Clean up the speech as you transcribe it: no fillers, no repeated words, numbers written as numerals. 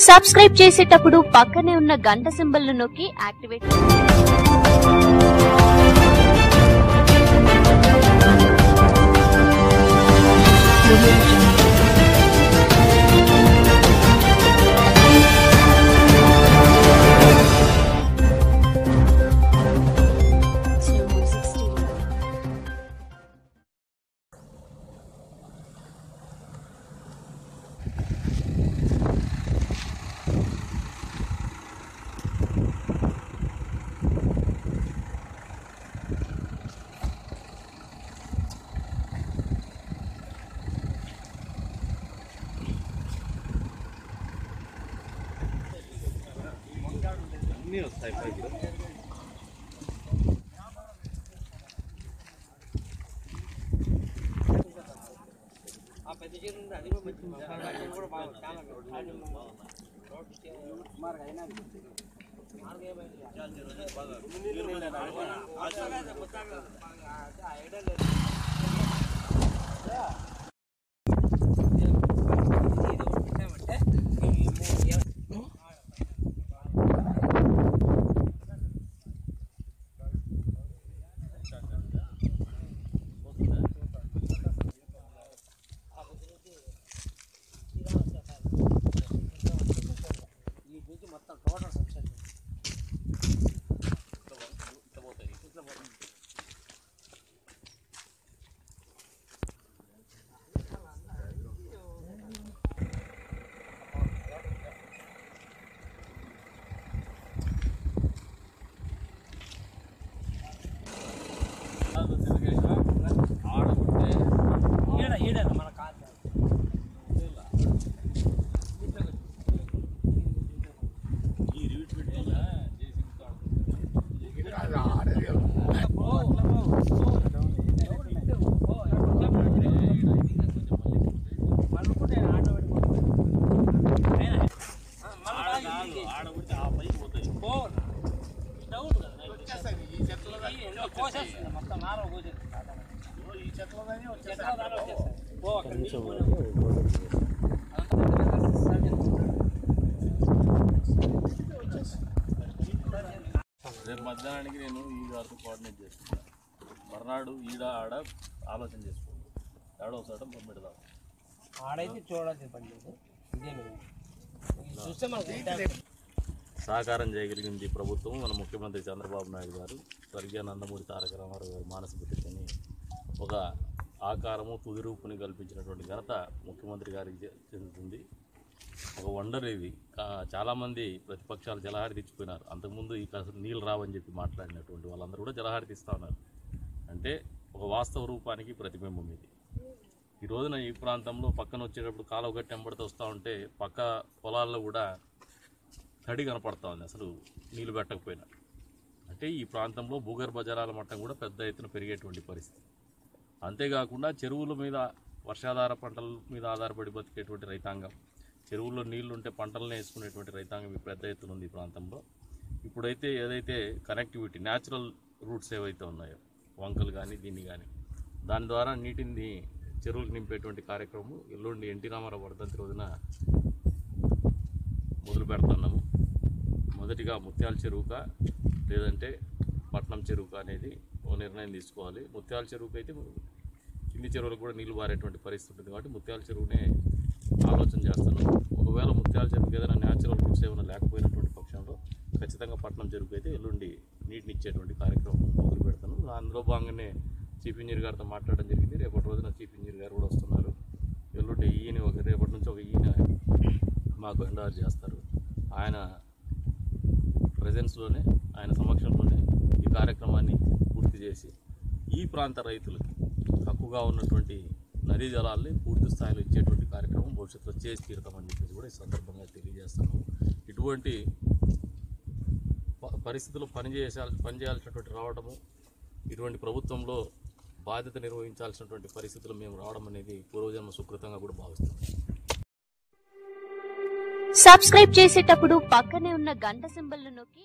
Subscribe చేసేటప్పుడు పక్కనే ఉన్న గంట సింబల్ ను నొక్కి యాక్టివేట్ అన్నీ వస్తాయి పైకి. పెద్ద చీర ఉంది అది కూడా బాగా చాలా మొత్తం టోటల్ సబ్సిడీ ఈడ మన కాదు మొత్తం నార రేపు మధ్యాహ్నానికి నేను ఈ గారితో కోఆర్డినేట్ చేసుకుంటాను. మర్నాడు ఈడ ఆడ ఆలోచన చేసుకోండి. ఏడో సైడం పెడదాం. ఆడైతే చూడాల్సిన పని లేదు. చూస్తే మనకు సహకారం చేయగలిగింది ప్రభుత్వం. మన ముఖ్యమంత్రి చంద్రబాబు నాయుడు గారు స్వర్గీయ నందమూరి తారక రామారావు గారి మానస పుత్రికని ఒక ఆకారము తుది రూపుని కల్పించినటువంటి ఘనత ముఖ్యమంత్రి గారికి చెందుతుంది. ఒక వండర్ ఇది. చాలామంది ప్రతిపక్షాలు జలహారి తెచ్చిపోయినారు. అంతకుముందు ఈ నీళ్ళు రావని చెప్పి మాట్లాడినటువంటి వాళ్ళందరూ కూడా జలహారి తీస్తూ ఉన్నారు. అంటే ఒక వాస్తవ రూపానికి ప్రతిబింబం ఇది. ఈ రోజున ఈ ప్రాంతంలో పక్కన వచ్చేటప్పుడు కాలువ గట్టి వెంబడితో వస్తూ ఉంటే పక్క పొలాల్లో కూడా తడి కనపడతా ఉంది, అసలు నీళ్ళు పెట్టకపోయినా. అంటే ఈ ప్రాంతంలో భూగర్భ జలాల మట్టం కూడా పెద్ద ఎత్తున పెరిగేటువంటి పరిస్థితి. అంతేకాకుండా చెరువుల మీద వర్షాధార పంటల మీద ఆధారపడి బతికేటువంటి రైతాంగం, చెరువుల్లో నీళ్లు ఉంటే పంటలను వేసుకునేటువంటి రైతాంగం ఈ పెద్ద ఎత్తున ఉంది ఈ ప్రాంతంలో. ఇప్పుడైతే ఏదైతే కనెక్టివిటీ న్యాచురల్ రూట్స్ ఏవైతే ఉన్నాయో వంకలు కానీ దీన్ని కానీ దాని ద్వారా నీటిని చెరువులకు నింపేటువంటి కార్యక్రమం ఎల్లుండి ఎన్టీ రామారావు వర్ధంతి రోజున మొదలు పెడుతున్నాము. మొదటిగా ముత్యాల చెరువుకా లేదంటే పట్నం చెరువుకా అనేది ఓ నిర్ణయం తీసుకోవాలి. ముత్యాల చెరువుకి అయితే కింది చెరువులకు కూడా నీళ్లు పారేటువంటి పరిస్థితి ఉంటుంది కాబట్టి ముత్యాల చెరువునే ఆలోచన చేస్తున్నాం. ఒకవేళ ముత్యాల చెరువుకి ఏదైనా న్యాచురల్ రూట్స్ ఏమైనా లేకపోయినటువంటి పక్షంలో ఖచ్చితంగా పట్నం చెరువుకి అయితే ఎల్లుండి నీటిని ఇచ్చేటువంటి కార్యక్రమం మొదలు పెడతాను. అందులో భాగంగానే చీఫ్ ఇంజనీర్ గారితో మాట్లాడడం జరిగింది. రేపటి రోజున చీఫ్ ఇంజనీర్ గారు కూడా వస్తున్నారు. ఎల్లుండి రేపటి నుంచి ఒక ఈయన మాకు ఎండార్ చేస్తారు. ఆయన ప్రజెన్స్లోనే ఆయన సమక్షంలోనే ఈ కార్యక్రమాన్ని పూర్తి చేసి ఈ ప్రాంత రైతులకి తక్కువగా ఉన్నటువంటి నదీ జలాల్ని పూర్తి స్థాయిలో ఇచ్చేటువంటి కార్యక్రమం భవిష్యత్తులో చేసి తీరుతామని చెప్పేసి కూడా ఈ సందర్భంగా తెలియజేస్తాము. ఇటువంటి పరిస్థితుల్లో పనిచేయాల్సినటువంటి రావడము, ఇటువంటి ప్రభుత్వంలో బాధ్యత నిర్వహించాల్సినటువంటి పరిస్థితులు మేము రావడం అనేది పూర్వజన్మ సుకృతంగా కూడా భావిస్తాం. సబ్స్క్రైబ్ చేసేటప్పుడు పక్కనే ఉన్న గంట సింబల్ ను నొక్కి